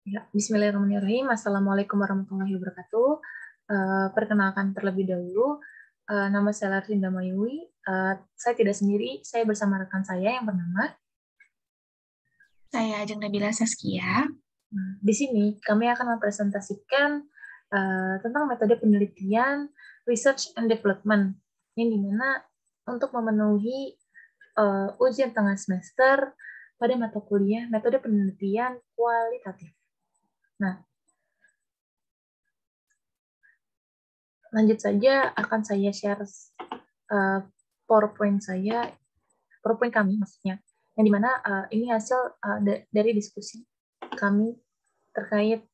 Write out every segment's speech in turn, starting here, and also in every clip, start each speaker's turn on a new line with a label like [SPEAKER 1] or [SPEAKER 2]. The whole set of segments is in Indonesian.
[SPEAKER 1] Ya, Bismillahirrahmanirrahim. Assalamualaikum warahmatullahi wabarakatuh. Perkenalkan terlebih dahulu, nama saya Larsinda Mayui. Saya tidak sendiri, saya bersama rekan saya yang bernama.
[SPEAKER 2] Saya Ajeng Nabila Saskia.
[SPEAKER 1] Di sini kami akan mempresentasikan tentang metode penelitian research and development, yang dimana untuk memenuhi ujian tengah semester pada mata kuliah metode penelitian kualitatif. Nah, lanjut saja akan saya share PowerPoint kami maksudnya, yang dimana ini hasil dari diskusi kami terkait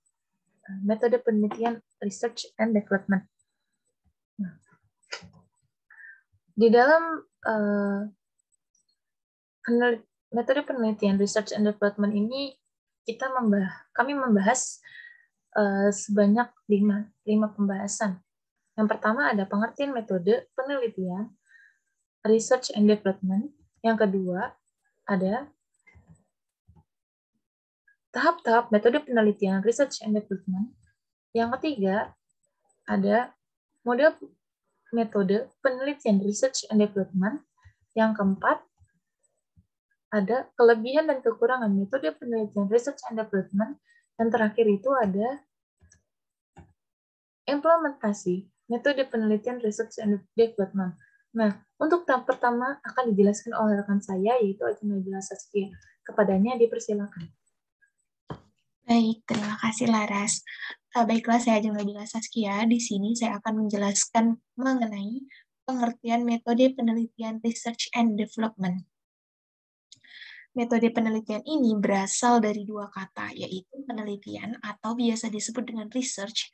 [SPEAKER 1] metode penelitian research and development. Nah, di dalam metode penelitian research and development ini kami membahas sebanyak 5 pembahasan. Yang pertama ada pengertian metode penelitian research and development. Yang kedua ada tahap-tahap metode penelitian research and development. Yang ketiga ada model metode penelitian research and development. Yang keempat ada kelebihan dan kekurangan metode penelitian research and development. Dan terakhir itu ada implementasi metode penelitian research and development. Nah, untuk tahap pertama akan dijelaskan oleh rekan saya, yaitu Ajeng Nabila Saskia. Kepadanya dipersilakan.
[SPEAKER 2] Baik, terima kasih Laras. Baiklah, saya Ajeng Nabila Saskia. Di sini saya akan menjelaskan mengenai pengertian metode penelitian research and development. Metode penelitian ini berasal dari dua kata, yaitu penelitian atau biasa disebut dengan research,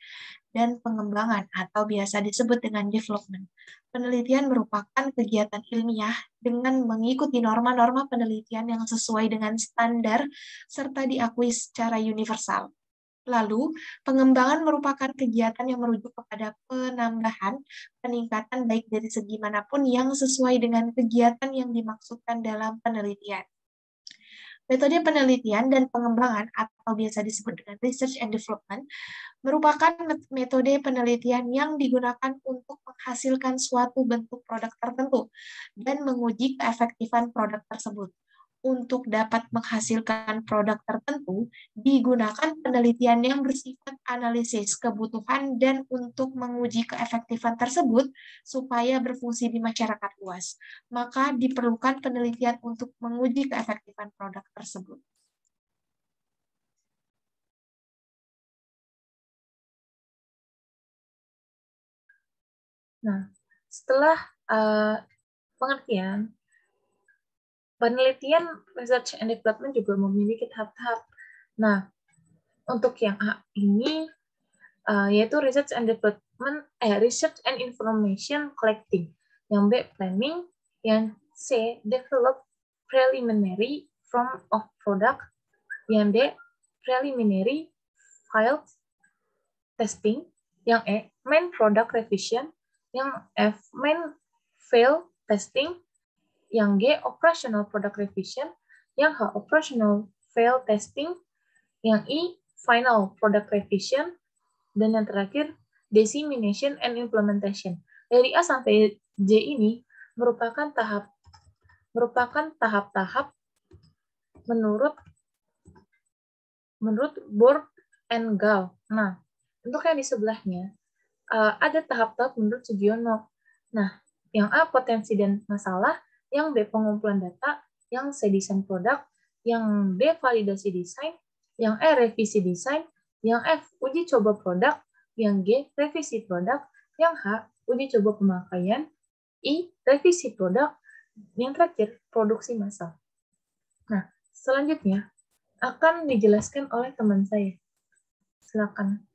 [SPEAKER 2] dan pengembangan atau biasa disebut dengan development. Penelitian merupakan kegiatan ilmiah dengan mengikuti norma-norma penelitian yang sesuai dengan standar serta diakui secara universal. Lalu, pengembangan merupakan kegiatan yang merujuk kepada penambahan, peningkatan baik dari segi manapun yang sesuai dengan kegiatan yang dimaksudkan dalam penelitian. Metode penelitian dan pengembangan atau biasa disebut dengan research and development merupakan metode penelitian yang digunakan untuk menghasilkan suatu bentuk produk tertentu dan menguji keefektifan produk tersebut. Untuk dapat menghasilkan produk tertentu, digunakan penelitian yang bersifat analisis kebutuhan dan untuk menguji keefektifan tersebut supaya berfungsi di masyarakat luas. Maka diperlukan penelitian untuk menguji keefektifan produk tersebut.
[SPEAKER 1] Nah, setelah pengertian, penelitian research and development juga memiliki tahap-tahap. Nah, untuk yang A ini yaitu research and development, research and information collecting. Yang B planning, yang C develop preliminary form of product, yang D preliminary field testing, yang E main product revision, yang F main fail testing, yang G operational product revision, yang H operational fail testing, yang I final product revision, dan yang terakhir dissemination and implementation. Dari A sampai J ini merupakan tahap-tahap menurut Borg and Gall. Nah, untuk yang di sebelahnya ada tahap-tahap menurut Sugiono. Nah, yang A potensi dan masalah, yang B pengumpulan data, yang C desain produk, yang D validasi desain, yang E revisi desain, yang F uji coba produk, yang G revisi produk, yang H uji coba pemakaian, I revisi produk, yang terakhir produksi massal. Nah, selanjutnya akan dijelaskan oleh teman saya. Silakan.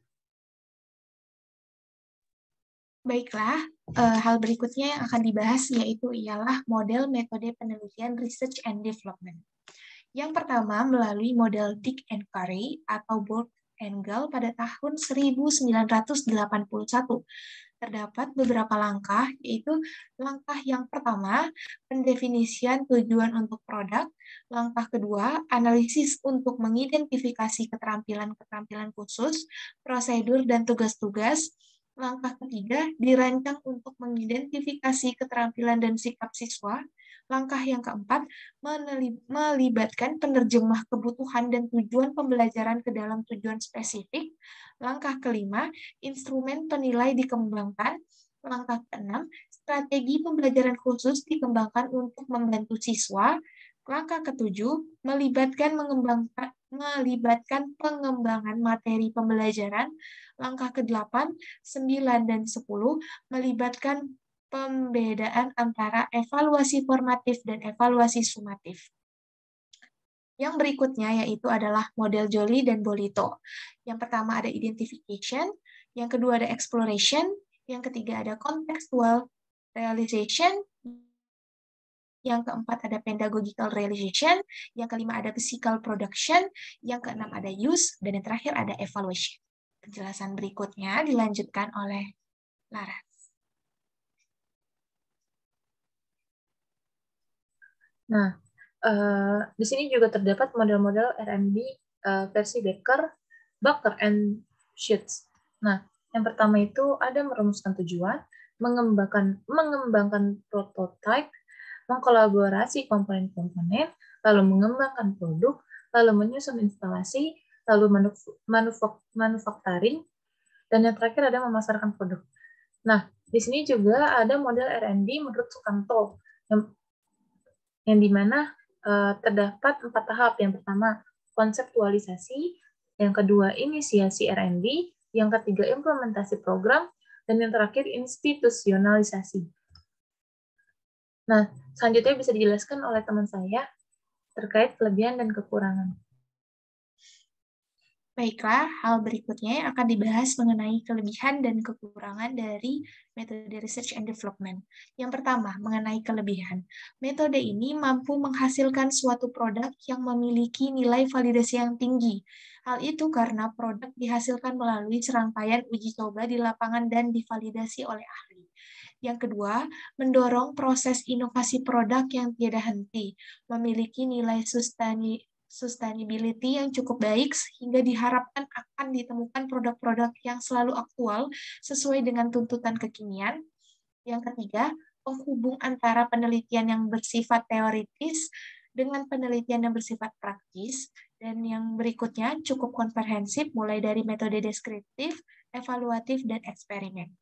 [SPEAKER 2] Baiklah, hal berikutnya yang akan dibahas ialah model metode penelitian research and development. Yang pertama, melalui model Dick and Curry atau Borg Engel pada tahun 1981. Terdapat beberapa langkah, yaitu langkah yang pertama, pendefinisian tujuan untuk produk. Langkah kedua, analisis untuk mengidentifikasi keterampilan-keterampilan khusus, prosedur, dan tugas-tugas. Langkah ketiga, dirancang untuk mengidentifikasi keterampilan dan sikap siswa. Langkah yang keempat, melibatkan penerjemah kebutuhan dan tujuan pembelajaran ke dalam tujuan spesifik. Langkah kelima, instrumen penilai dikembangkan. Langkah keenam, strategi pembelajaran khusus dikembangkan untuk membantu siswa. Langkah ketujuh, melibatkan pengembangan materi pembelajaran. Langkah ke-8, 9, dan 10, melibatkan pembedaan antara evaluasi formatif dan evaluasi sumatif. Yang berikutnya yaitu adalah model Joly dan Bolito. Yang pertama ada identification, yang kedua ada exploration, yang ketiga ada contextual realization, yang keempat ada pedagogical realization, yang kelima ada physical production, yang keenam ada use, dan yang terakhir ada evaluation. Penjelasan berikutnya dilanjutkan oleh Lara.
[SPEAKER 1] Nah, di sini juga terdapat model-model R&D versi Baker and Sheets. Nah, yang pertama itu ada merumuskan tujuan, mengembangkan prototipe, mengkolaborasi komponen-komponen, lalu mengembangkan produk, lalu menyusun instalasi, lalu manufacturing, dan yang terakhir ada memasarkan produk. Nah, di sini juga ada model R&D menurut Sukanto, yang dimana terdapat 4 tahap. Yang pertama, konseptualisasi, yang kedua, inisiasi R&D, yang ketiga, implementasi program, dan yang terakhir, institusionalisasi. Nah, selanjutnya bisa dijelaskan oleh teman saya terkait kelebihan dan kekurangan.
[SPEAKER 2] Baiklah, hal berikutnya yang akan dibahas mengenai kelebihan dan kekurangan dari metode research and development. Yang pertama, mengenai kelebihan. Metode ini mampu menghasilkan suatu produk yang memiliki nilai validasi yang tinggi. Hal itu karena produk dihasilkan melalui serangkaian uji coba di lapangan dan divalidasi oleh ahli. Yang kedua, mendorong proses inovasi produk yang tiada henti, memiliki nilai sustainability yang cukup baik sehingga diharapkan akan ditemukan produk-produk yang selalu aktual sesuai dengan tuntutan kekinian. Yang ketiga, penghubung antara penelitian yang bersifat teoritis dengan penelitian yang bersifat praktis. Dan yang berikutnya cukup komprehensif mulai dari metode deskriptif, evaluatif, dan eksperimen.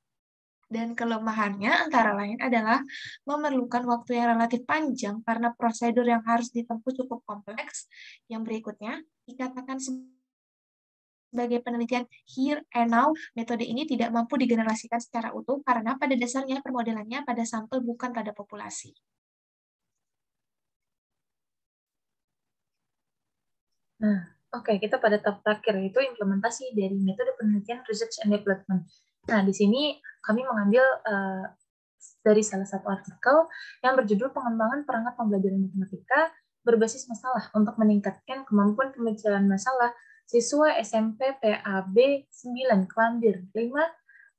[SPEAKER 2] Dan kelemahannya antara lain adalah memerlukan waktu yang relatif panjang karena prosedur yang harus ditempuh cukup kompleks. Yang berikutnya dikatakan sebagai penelitian here and now, metode ini tidak mampu digenerasikan secara utuh karena pada dasarnya permodelannya pada sampel bukan pada populasi.
[SPEAKER 1] Nah, oke, kita pada tahap terakhir, yaitu implementasi dari metode penelitian research and development. Nah, di sini kami mengambil dari salah satu artikel yang berjudul Pengembangan Perangkat Pembelajaran Matematika Berbasis Masalah untuk Meningkatkan Kemampuan Pembicaraan Masalah Siswa SMP PAB 9 Klambir 5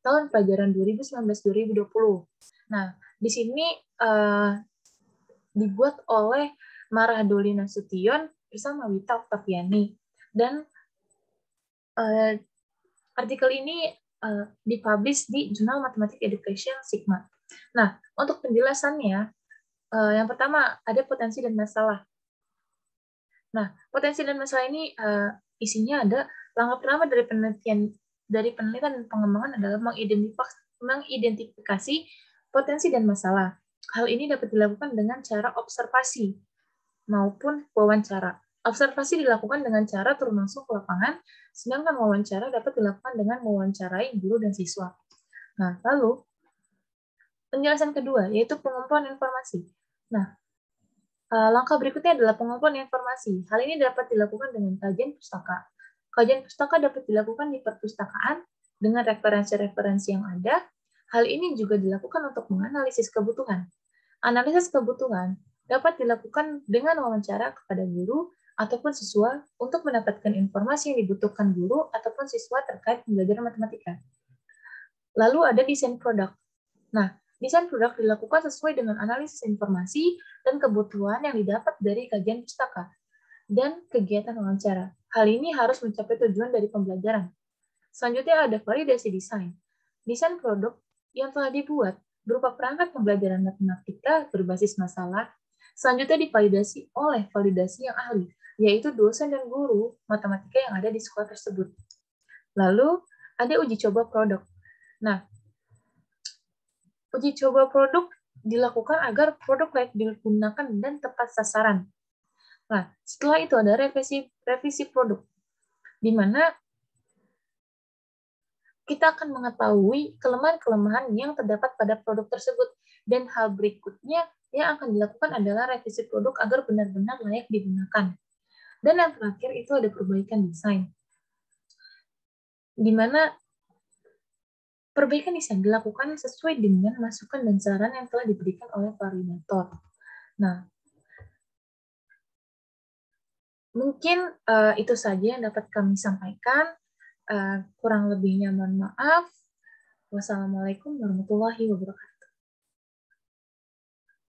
[SPEAKER 1] tahun pelajaran 2019-2020. Nah, di sini dibuat oleh Maradoli Nasution bersama Wita Oktaviani. Dan artikel ini dipublish di Jurnal Mathematics Education Sigma. Nah, untuk penjelasannya, yang pertama ada potensi dan masalah. Nah, potensi dan masalah ini isinya ada langkah pertama dari penelitian dan pengembangan adalah mengidentifikasi potensi dan masalah. Hal ini dapat dilakukan dengan cara observasi maupun wawancara. Observasi dilakukan dengan cara turun langsung ke lapangan, sedangkan wawancara dapat dilakukan dengan mewawancarai guru dan siswa. Nah, lalu penjelasan kedua, yaitu pengumpulan informasi. Nah, langkah berikutnya adalah pengumpulan informasi. Hal ini dapat dilakukan dengan kajian pustaka. Kajian pustaka dapat dilakukan di perpustakaan dengan referensi-referensi yang ada. Hal ini juga dilakukan untuk menganalisis kebutuhan. Analisis kebutuhan dapat dilakukan dengan wawancara kepada guru ataupun siswa untuk mendapatkan informasi yang dibutuhkan guru ataupun siswa terkait pembelajaran matematika. Lalu ada desain produk. Nah, desain produk dilakukan sesuai dengan analisis informasi dan kebutuhan yang didapat dari kajian pustaka dan kegiatan wawancara. Hal ini harus mencapai tujuan dari pembelajaran. Selanjutnya ada validasi desain. Desain produk yang telah dibuat berupa perangkat pembelajaran matematika berbasis masalah, selanjutnya divalidasi oleh validasi yang ahli, yaitu dosen dan guru matematika yang ada di sekolah tersebut. Lalu, ada uji coba produk. Nah, uji coba produk dilakukan agar produk layak digunakan dan tepat sasaran. Nah, setelah itu ada revisi produk, di mana kita akan mengetahui kelemahan-kelemahan yang terdapat pada produk tersebut. Dan hal berikutnya yang akan dilakukan adalah revisi produk agar benar-benar layak digunakan. Dan yang terakhir itu ada perbaikan desain, di mana perbaikan desain dilakukan sesuai dengan masukan dan saran yang telah diberikan oleh validator. Nah, mungkin itu saja yang dapat kami sampaikan. Kurang lebihnya mohon maaf. Wassalamualaikum warahmatullahi wabarakatuh.